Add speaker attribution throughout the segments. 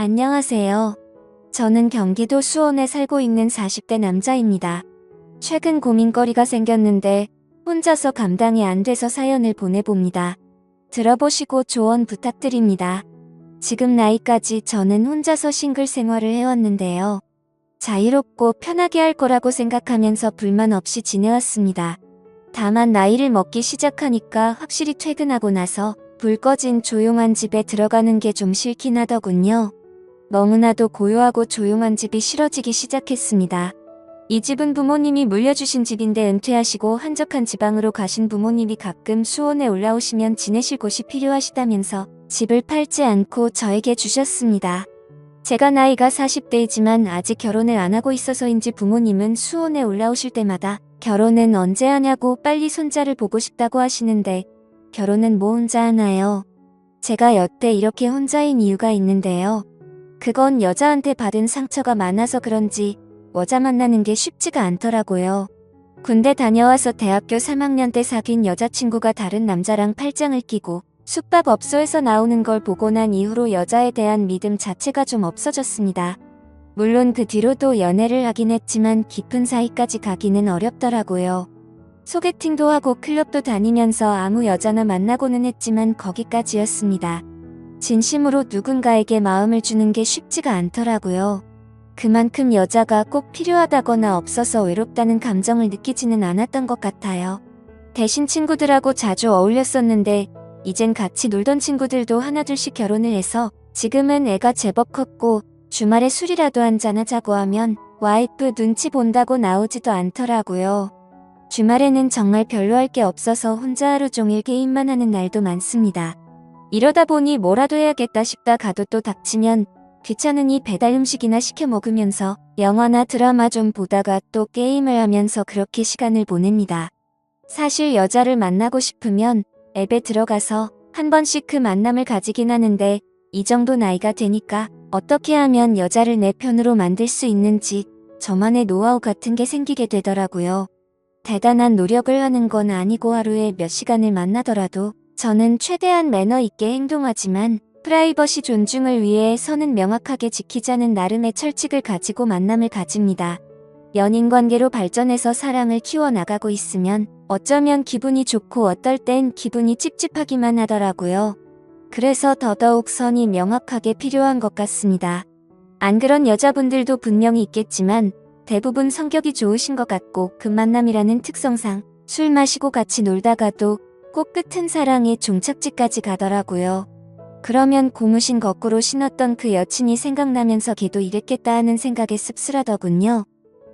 Speaker 1: 안녕하세요. 저는 경기도 수원에 살고 있는 40대 남자입니다. 최근 고민거리가 생겼는데 혼자서 감당이 안 돼서 사연을 보내봅니다. 들어보시고 조언 부탁드립니다. 지금 나이까지 저는 혼자서 싱글 생활을 해왔는데요. 자유롭고 편하게 할 거라고 생각하면서 불만 없이 지내왔습니다. 다만 나이를 먹기 시작하니까 확실히 퇴근하고 나서 불 꺼진 조용한 집에 들어가는 게 좀 싫긴 하더군요. 너무나도 고요하고 조용한 집이 싫어지기 시작했습니다. 이 집은 부모님이 물려주신 집인데 은퇴하시고 한적한 지방으로 가신 부모님이 가끔 수원에 올라오시면 지내실 곳이 필요하시다면서 집을 팔지 않고 저에게 주셨습니다. 제가 나이가 40대이지만 아직 결혼을 안 하고 있어서인지 부모님은 수원에 올라오실 때마다 결혼은 언제 하냐고 빨리 손자를 보고 싶다고 하시는데 결혼은 뭐 혼자 하나요? 제가 여태 이렇게 혼자인 이유가 있는데요. 그건 여자한테 받은 상처가 많아서 그런지 여자 만나는 게 쉽지가 않더라고요. 군대 다녀와서 대학교 3학년 때 사귄 여자친구가 다른 남자랑 팔짱을 끼고 숙박업소에서 나오는 걸 보고 난 이후로 여자에 대한 믿음 자체가 좀 없어졌습니다. 물론 그 뒤로도 연애를 하긴 했지만 깊은 사이까지 가기는 어렵더라고요. 소개팅도 하고 클럽도 다니면서 아무 여자나 만나고는 했지만 거기까지였습니다. 진심으로 누군가에게 마음을 주는 게 쉽지가 않더라고요. 그만큼 여자가 꼭 필요하다거나 없어서 외롭다는 감정을 느끼지는 않았던 것 같아요. 대신 친구들하고 자주 어울렸었는데 이젠 같이 놀던 친구들도 하나둘씩 결혼을 해서 지금은 애가 제법 컸고 주말에 술이라도 한잔하자고 하면 와이프 눈치 본다고 나오지도 않더라고요. 주말에는 정말 별로 할 게 없어서 혼자 하루 종일 게임만 하는 날도 많습니다. 이러다 보니 뭐라도 해야겠다 싶다 가도 또 닥치면 귀찮으니 배달 음식이나 시켜 먹으면서 영화나 드라마 좀 보다가 또 게임을 하면서 그렇게 시간을 보냅니다. 사실 여자를 만나고 싶으면 앱에 들어가서 한 번씩 그 만남을 가지긴 하는데 이 정도 나이가 되니까 어떻게 하면 여자를 내 편으로 만들 수 있는지 저만의 노하우 같은 게 생기게 되더라고요. 대단한 노력을 하는 건 아니고 하루에 몇 시간을 만나더라도 저는 최대한 매너 있게 행동하지만 프라이버시 존중을 위해 선은 명확하게 지키자는 나름의 철칙을 가지고 만남을 가집니다. 연인 관계로 발전해서 사랑을 키워나가고 있으면 어쩌면 기분이 좋고 어떨 땐 기분이 찝찝하기만 하더라고요. 그래서 더더욱 선이 명확하게 필요한 것 같습니다. 안 그런 여자분들도 분명히 있겠지만 대부분 성격이 좋으신 것 같고 그 만남이라는 특성상 술 마시고 같이 놀다가도 꼭 끝은 사랑의 종착지까지 가더라고요. 그러면 고무신 거꾸로 신었던 그 여친이 생각나면서 걔도 이랬겠다 하는 생각에 씁쓸하더군요.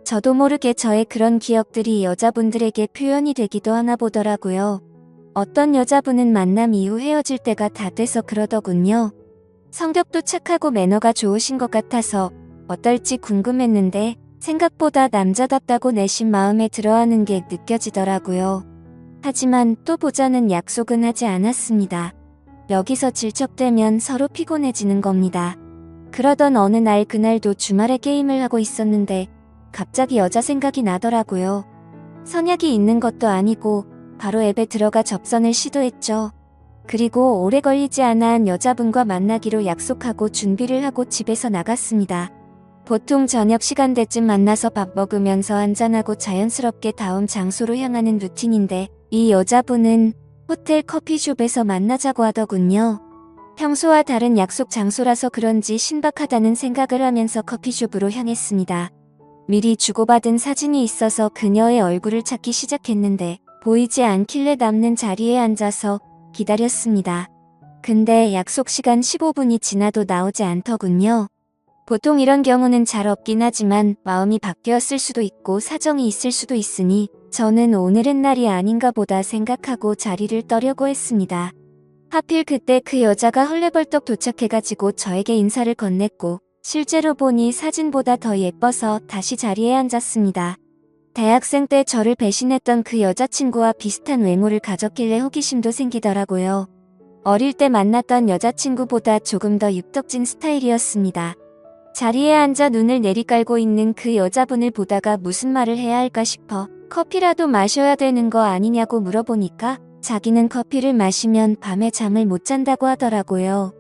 Speaker 1: 저도 모르게 저의 그런 기억들이 여자분들에게 표현이 되기도 하나 보더라고요. 어떤 여자분은 만남 이후 헤어질 때가 다 돼서 그러더군요. 성격도 착하고 매너가 좋으신 것 같아서 어떨지 궁금했는데 생각보다 남자답다고 내심 마음에 들어하는 게 느껴지더라고요. 하지만 또 보자는 약속은 하지 않았습니다. 여기서 질척대면 서로 피곤해지는 겁니다. 그러던 어느 날 그날도 주말에 게임을 하고 있었는데 갑자기 여자 생각이 나더라고요. 선약이 있는 것도 아니고 바로 앱에 들어가 접선을 시도했죠. 그리고 오래 걸리지 않아 한 여자분과 만나기로 약속하고 준비를 하고 집에서 나갔습니다. 보통 저녁 시간대쯤 만나서 밥 먹으면서 한잔하고 자연스럽게 다음 장소로 향하는 루틴인데 이 여자분은 호텔 커피숍에서 만나자고 하더군요. 평소와 다른 약속 장소라서 그런지 신박하다는 생각을 하면서 커피숍으로 향했습니다. 미리 주고받은 사진이 있어서 그녀의 얼굴을 찾기 시작했는데 보이지 않길래 남는 자리에 앉아서 기다렸습니다. 근데 약속 시간 15분이 지나도 나오지 않더군요. 보통 이런 경우는 잘 없긴 하지만 마음이 바뀌었을 수도 있고 사정이 있을 수도 있으니 저는 오늘은 날이 아닌가 보다 생각하고 자리를 떠려고 했습니다. 하필 그때 그 여자가 헐레벌떡 도착해가지고 저에게 인사를 건넸고 실제로 보니 사진보다 더 예뻐서 다시 자리에 앉았습니다. 대학생 때 저를 배신했던 그 여자친구와 비슷한 외모를 가졌길래 호기심도 생기더라고요. 어릴 때 만났던 여자친구보다 조금 더 육덕진 스타일이었습니다. 자리에 앉아 눈을 내리깔고 있는 그 여자분을 보다가 무슨 말을 해야 할까 싶어 커피라도 마셔야 되는 거 아니냐고 물어보니까 자기는 커피를 마시면 밤에 잠을 못 잔다고 하더라고요.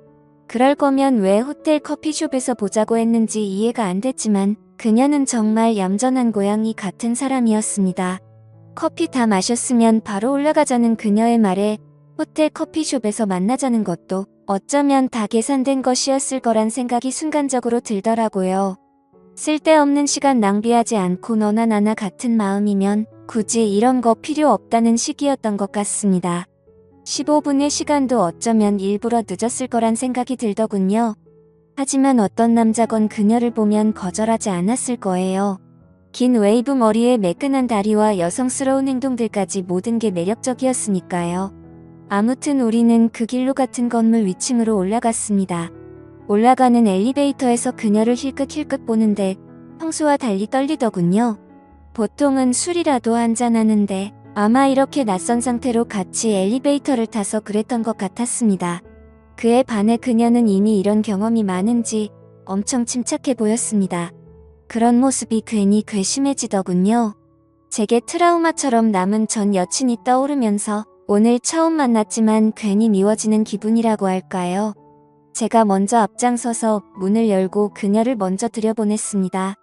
Speaker 1: 그럴 거면 왜 호텔 커피숍에서 보자고 했는지 이해가 안 됐지만 그녀는 정말 얌전한 고양이 같은 사람이었습니다. 커피 다 마셨으면 바로 올라가자는 그녀의 말에 호텔 커피숍에서 만나자는 것도 어쩌면 다 계산된 것이었을 거란 생각이 순간적으로 들더라고요. 쓸데없는 시간 낭비하지 않고 너나 나나 같은 마음이면 굳이 이런 거 필요 없다는 시기였던 것 같습니다. 15분의 시간도 어쩌면 일부러 늦었을 거란 생각이 들더군요. 하지만 어떤 남자건 그녀를 보면 거절하지 않았을 거예요. 긴 웨이브 머리에 매끈한 다리와 여성스러운 행동들까지 모든 게 매력적이었으니까요. 아무튼 우리는 그 길로 같은 건물 위층으로 올라갔습니다. 올라가는 엘리베이터에서 그녀를 힐끗힐끗 보는데 평소와 달리 떨리더군요. 보통은 술이라도 한잔하는데 아마 이렇게 낯선 상태로 같이 엘리베이터를 타서 그랬던 것 같았습니다. 그에 반해 그녀는 이미 이런 경험이 많은지 엄청 침착해 보였습니다. 그런 모습이 괜히 괘씸해지더군요. 제게 트라우마처럼 남은 전 여친이 떠오르면서 오늘 처음 만났지만 괜히 미워지는 기분이라고 할까요? 제가 먼저 앞장서서 문을 열고 그녀를 먼저 들여보냈습니다.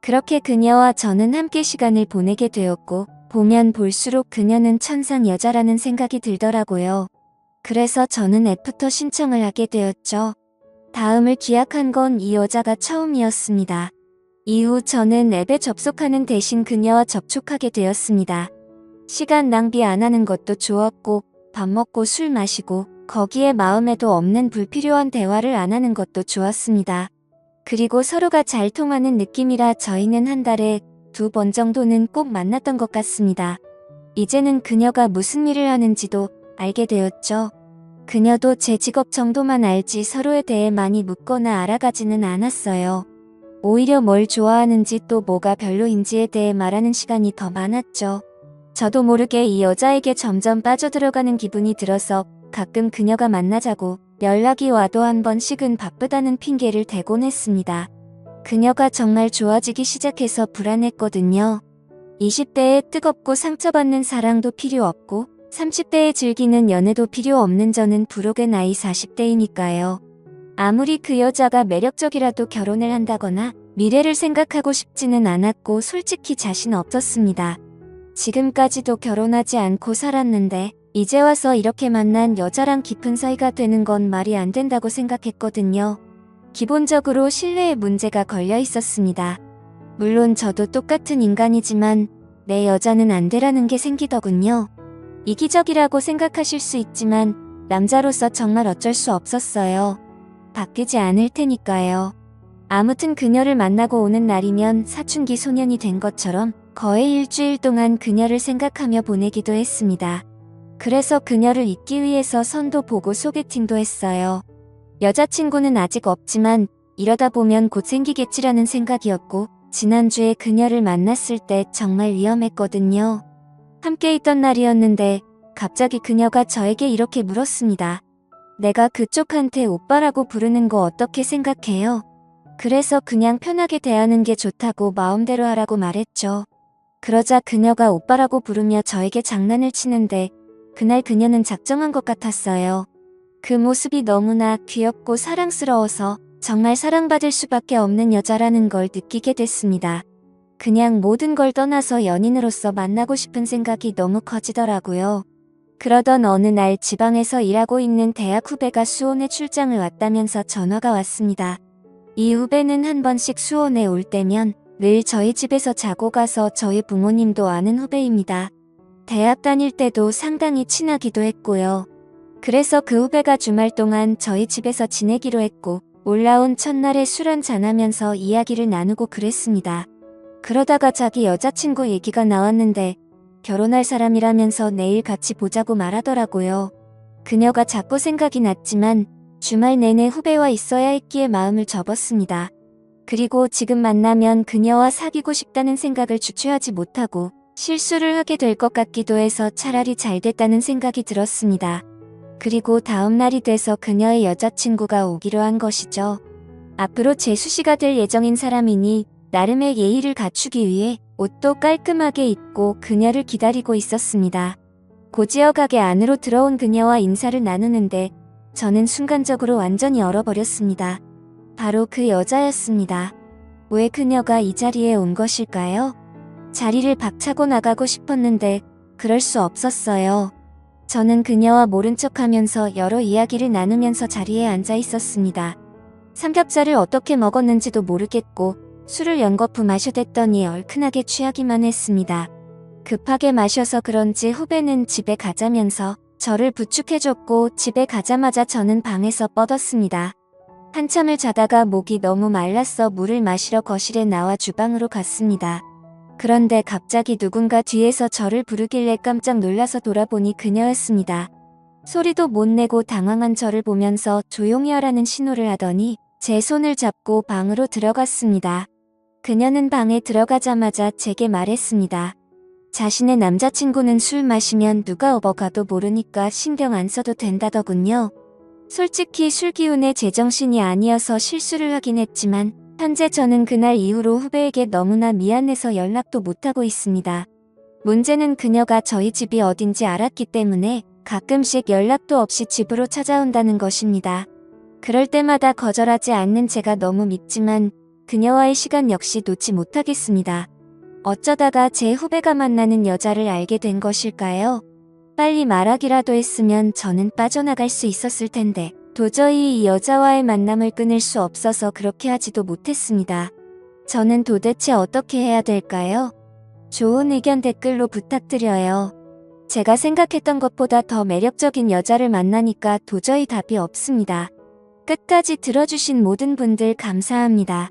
Speaker 1: 그렇게 그녀와 저는 함께 시간을 보내게 되었고 보면 볼수록 그녀는 천상 여자라는 생각이 들더라고요. 그래서 저는 애프터 신청을 하게 되었죠. 다음을 기약한 건 이 여자가 처음이었습니다. 이후 저는 앱에 접속하는 대신 그녀와 접촉하게 되었습니다. 시간 낭비 안 하는 것도 좋았고 밥 먹고 술 마시고 거기에 마음에도 없는 불필요한 대화를 안 하는 것도 좋았습니다. 그리고 서로가 잘 통하는 느낌이라 저희는 한 달에 2번 정도는 꼭 만났던 것 같습니다. 이제는 그녀가 무슨 일을 하는지도 알게 되었죠. 그녀도 제 직업 정도만 알지 서로에 대해 많이 묻거나 알아가지는 않았어요. 오히려 뭘 좋아하는지 또 뭐가 별로인지에 대해 말하는 시간이 더 많았죠. 저도 모르게 이 여자에게 점점 빠져들어가는 기분이 들어서 가끔 그녀가 만나자고 연락이 와도 한 번씩은 바쁘다는 핑계를 대곤 했습니다. 그녀가 정말 좋아지기 시작해서 불안했거든요. 20대에 뜨겁고 상처받는 사랑도 필요 없고 30대에 즐기는 연애도 필요 없는 저는 불혹의 나이 40대이니까요. 아무리 그 여자가 매력적이라도 결혼을 한다거나 미래를 생각하고 싶지는 않았고 솔직히 자신 없었습니다. 지금까지도 결혼하지 않고 살았는데 이제 와서 이렇게 만난 여자랑 깊은 사이가 되는 건 말이 안 된다고 생각했거든요. 기본적으로 신뢰에 문제가 걸려 있었습니다. 물론 저도 똑같은 인간이지만 내 여자는 안 되라는 게 생기더군요. 이기적이라고 생각하실 수 있지만 남자로서 정말 어쩔 수 없었어요. 바뀌지 않을 테니까요. 아무튼 그녀를 만나고 오는 날이면 사춘기 소년이 된 것처럼 거의 일주일 동안 그녀를 생각하며 보내기도 했습니다. 그래서 그녀를 잊기 위해서 선도 보고 소개팅도 했어요. 여자친구는 아직 없지만 이러다 보면 곧 생기겠지라는 생각이었고 지난주에 그녀를 만났을 때 정말 위험했거든요. 함께 있던 날이었는데 갑자기 그녀가 저에게 이렇게 물었습니다. 내가 그쪽한테 오빠라고 부르는 거 어떻게 생각해요? 그래서 그냥 편하게 대하는 게 좋다고 마음대로 하라고 말했죠. 그러자 그녀가 오빠라고 부르며 저에게 장난을 치는데 그날 그녀는 작정한 것 같았어요. 그 모습이 너무나 귀엽고 사랑스러워서 정말 사랑받을 수밖에 없는 여자라는 걸 느끼게 됐습니다. 그냥 모든 걸 떠나서 연인으로서 만나고 싶은 생각이 너무 커지더라고요. 그러던 어느 날 지방에서 일하고 있는 대학 후배가 수원에 출장을 왔다면서 전화가 왔습니다. 이 후배는 한 번씩 수원에 올 때면 늘 저희 집에서 자고 가서 저희 부모님도 아는 후배입니다. 대학 다닐 때도 상당히 친하기도 했고요. 그래서 그 후배가 주말 동안 저희 집에서 지내기로 했고 올라온 첫날에 술 한잔하면서 이야기를 나누고 그랬습니다. 그러다가 자기 여자친구 얘기가 나왔는데 결혼할 사람이라면서 내일 같이 보자고 말하더라고요. 그녀가 자꾸 생각이 났지만 주말 내내 후배와 있어야 했기에 마음을 접었습니다. 그리고 지금 만나면 그녀와 사귀고 싶다는 생각을 주체하지 못하고 실수를 하게 될 것 같기도 해서 차라리 잘 됐다는 생각이 들었습니다. 그리고 다음 날이 돼서 그녀의 여자친구가 오기로 한 것이죠. 앞으로 제 수시가 될 예정인 사람이니 나름의 예의를 갖추기 위해 옷도 깔끔하게 입고 그녀를 기다리고 있었습니다. 고지어 가게 안으로 들어온 그녀와 인사를 나누는데 저는 순간적으로 완전히 얼어버렸습니다. 바로 그 여자였습니다. 왜 그녀가 이 자리에 온 것일까요? 자리를 박차고 나가고 싶었는데 그럴 수 없었어요. 저는 그녀와 모른 척하면서 여러 이야기를 나누면서 자리에 앉아 있었습니다. 삼겹살을 어떻게 먹었는지도 모르겠고 술을 연거푸 마셔댔더니 얼큰하게 취하기만 했습니다. 급하게 마셔서 그런지 후배는 집에 가자면서 저를 부축해줬고 집에 가자마자 저는 방에서 뻗었습니다. 한참을 자다가 목이 너무 말라서 물을 마시러 거실에 나와 주방으로 갔습니다. 그런데 갑자기 누군가 뒤에서 저를 부르길래 깜짝 놀라서 돌아보니 그녀였습니다. 소리도 못 내고 당황한 저를 보면서 조용히 하라는 신호를 하더니 제 손을 잡고 방으로 들어갔습니다. 그녀는 방에 들어가자마자 제게 말했습니다. 자신의 남자친구는 술 마시면 누가 업어가도 모르니까 신경 안 써도 된다더군요. 솔직히 술 기운에 제정신이 아니어서 실수를 하긴 했지만 현재 저는 그날 이후로 후배에게 너무나 미안해서 연락도 못하고 있습니다. 문제는 그녀가 저희 집이 어딘지 알았기 때문에 가끔씩 연락도 없이 집으로 찾아온다는 것입니다. 그럴 때마다 거절하지 않는 제가 너무 밉지만 그녀와의 시간 역시 놓지 못하겠습니다. 어쩌다가 제 후배가 만나는 여자를 알게 된 것일까요? 빨리 말하기라도 했으면 저는 빠져나갈 수 있었을 텐데 도저히 이 여자와의 만남을 끊을 수 없어서 그렇게 하지도 못했습니다. 저는 도대체 어떻게 해야 될까요? 좋은 의견 댓글로 부탁드려요. 제가 생각했던 것보다 더 매력적인 여자를 만나니까 도저히 답이 없습니다. 끝까지 들어주신 모든 분들 감사합니다.